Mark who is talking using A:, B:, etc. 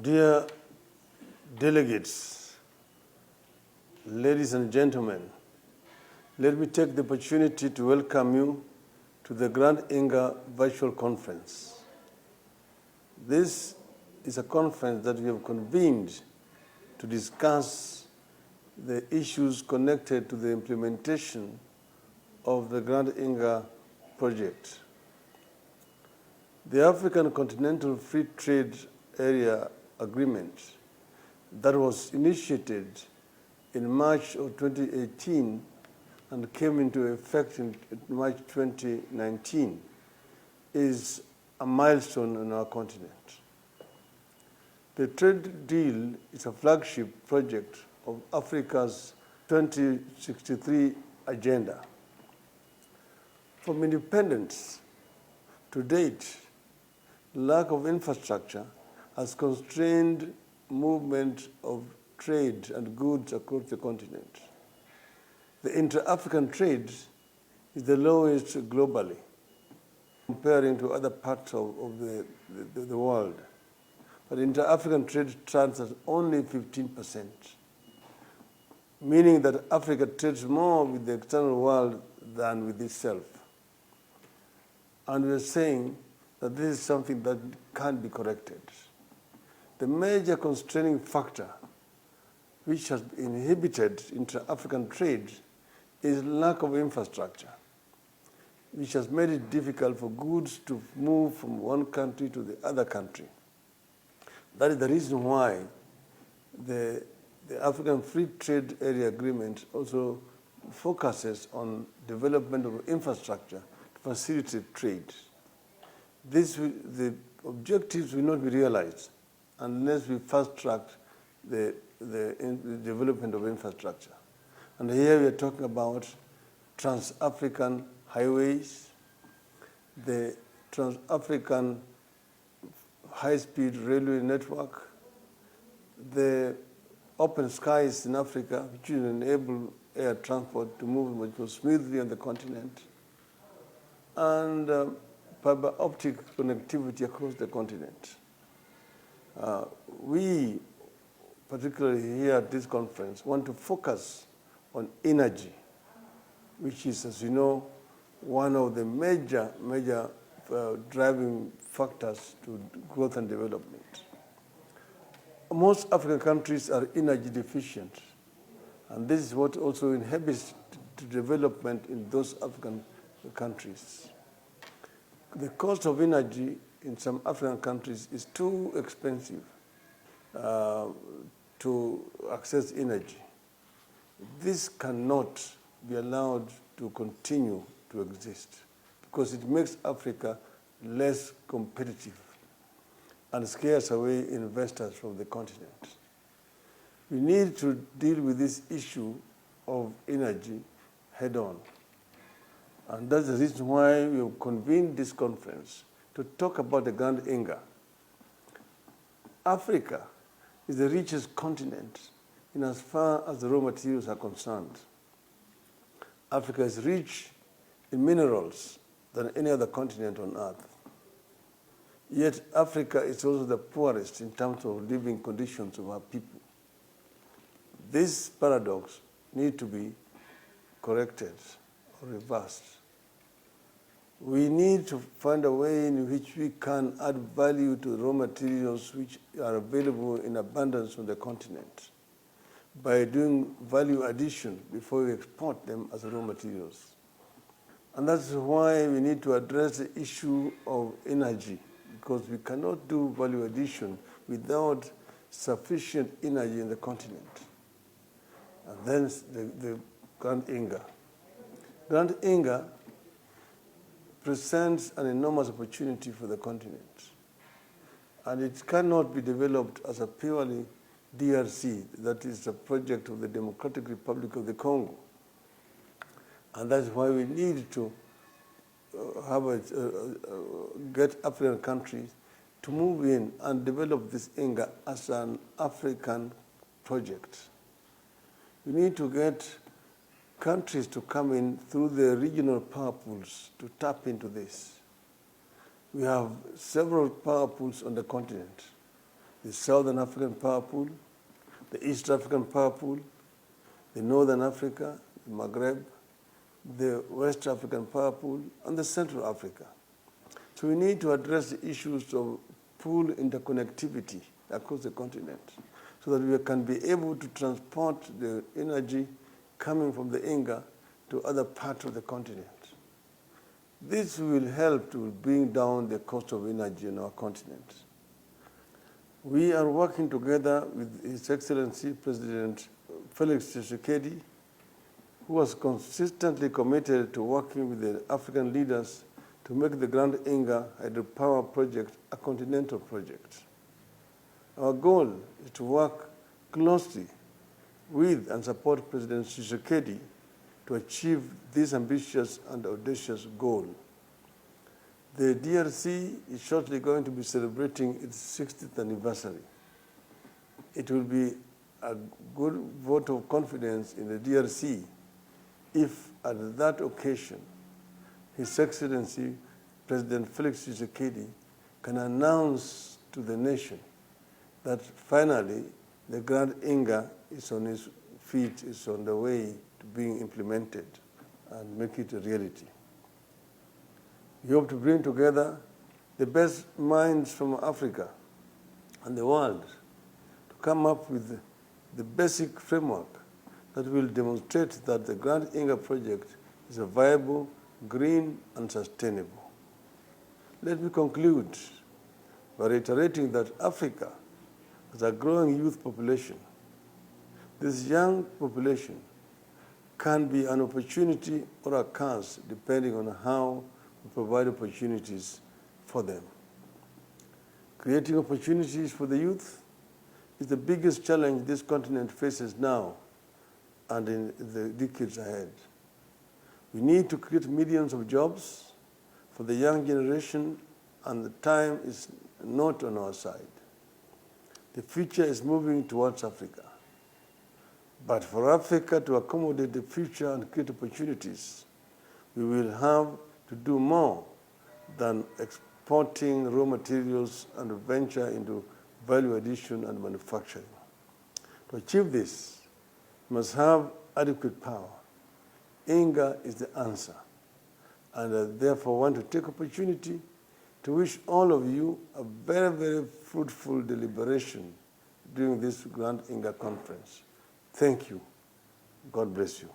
A: Dear delegates, ladies and gentlemen, let me take the opportunity to welcome you to the Grand Inga Virtual Conference. This is a conference that we have convened to discuss the issues connected to the implementation of the Grand Inga project. The African Continental Free Trade Area Agreement that was initiated in March of 2018 and came into effect in March 2019 is a milestone on our continent. The trade deal is a flagship project of Africa's 2063 agenda. From independence to date, lack of infrastructure has constrained movement of trade and goods across the continent. The inter-African trade is the lowest globally, comparing to other parts of the world. But inter-African trade stands at only 15%, meaning that Africa trades more with the external world than with itself. And we are saying that this is something that can't be corrected. The major constraining factor which has inhibited intra-African trade is lack of infrastructure, which has made it difficult for goods to move from one country to the other country. That is the reason why the African Free Trade Area Agreement also focuses on development of infrastructure to facilitate trade. The objectives will not be realized unless we fast-track the development of infrastructure. And here we are talking about trans-African highways, the trans-African high-speed railway network, the open skies in Africa, which will enable air transport to move much more smoothly on the continent, and fiber optic connectivity across the continent. We, particularly here at this conference, want to focus on energy, which is, as you know, one of the major driving factors to growth and development. Most African countries are energy deficient, and this is what also inhibits development in those African countries. The cost of energy in some African countries is too expensive to access energy. This cannot be allowed to continue to exist because it makes Africa less competitive and scares away investors from the continent. We need to deal with this issue of energy head on. And that's the reason why we have convened this conference to talk about the Grand Inga. Africa is the richest continent in as far as the raw materials are concerned. Africa is rich in minerals than any other continent on earth. Yet Africa is also the poorest in terms of living conditions of our people. This paradox needs to be corrected or reversed. We need to find a way in which we can add value to raw materials which are available in abundance on the continent by doing value addition before we export them as raw materials. And that's why we need to address the issue of energy, because we cannot do value addition without sufficient energy in the continent. And then the Grand Inga. Grand Inga presents an enormous opportunity for the continent. And it cannot be developed as a purely DRC, that is a project of the Democratic Republic of the Congo. And that's why we need to get African countries to move in and develop this Inga as an African project. We need to get countries to come in through the regional power pools to tap into this. We have several power pools on the continent. the Southern African Power Pool, the East African Power Pool, the Northern Africa, the Maghreb, the West African Power Pool, and the Central Africa. So we need to address the issues of pool interconnectivity across the continent so that we can be able to transport the energy coming from the Inga to other parts of the continent. This will help to bring down the cost of energy on our continent. We are working together with His Excellency President Felix Tshisekedi, who was consistently committed to working with the African leaders to make the Grand Inga hydropower project a continental project. Our goal is to work closely with and support President Tshisekedi to achieve this ambitious and audacious goal. The DRC is shortly going to be celebrating its 60th anniversary. It will be a good vote of confidence in the DRC if at that occasion His Excellency President Felix Tshisekedi can announce to the nation that finally the Grand Inga is on its feet, is on the way to being implemented and make it a reality. We hope to bring together the best minds from Africa and the world to come up with the basic framework that will demonstrate that the Grand Inga project is a viable, green, and sustainable. Let me conclude by reiterating that Africa has a growing youth population. This young population can be an opportunity or a curse depending on how we provide opportunities for them. Creating opportunities for the youth is the biggest challenge this continent faces now and in the decades ahead. We need to create millions of jobs for the young generation, and the time is not on our side. The future is moving towards Africa. But for Africa to accommodate the future and create opportunities, we will have to do more than exporting raw materials and venture into value addition and manufacturing. To achieve this, we must have adequate power. Inga is the answer. And I therefore want to take opportunity to wish all of you a very, very fruitful deliberation during this Grand Inga conference. Thank you. God bless you.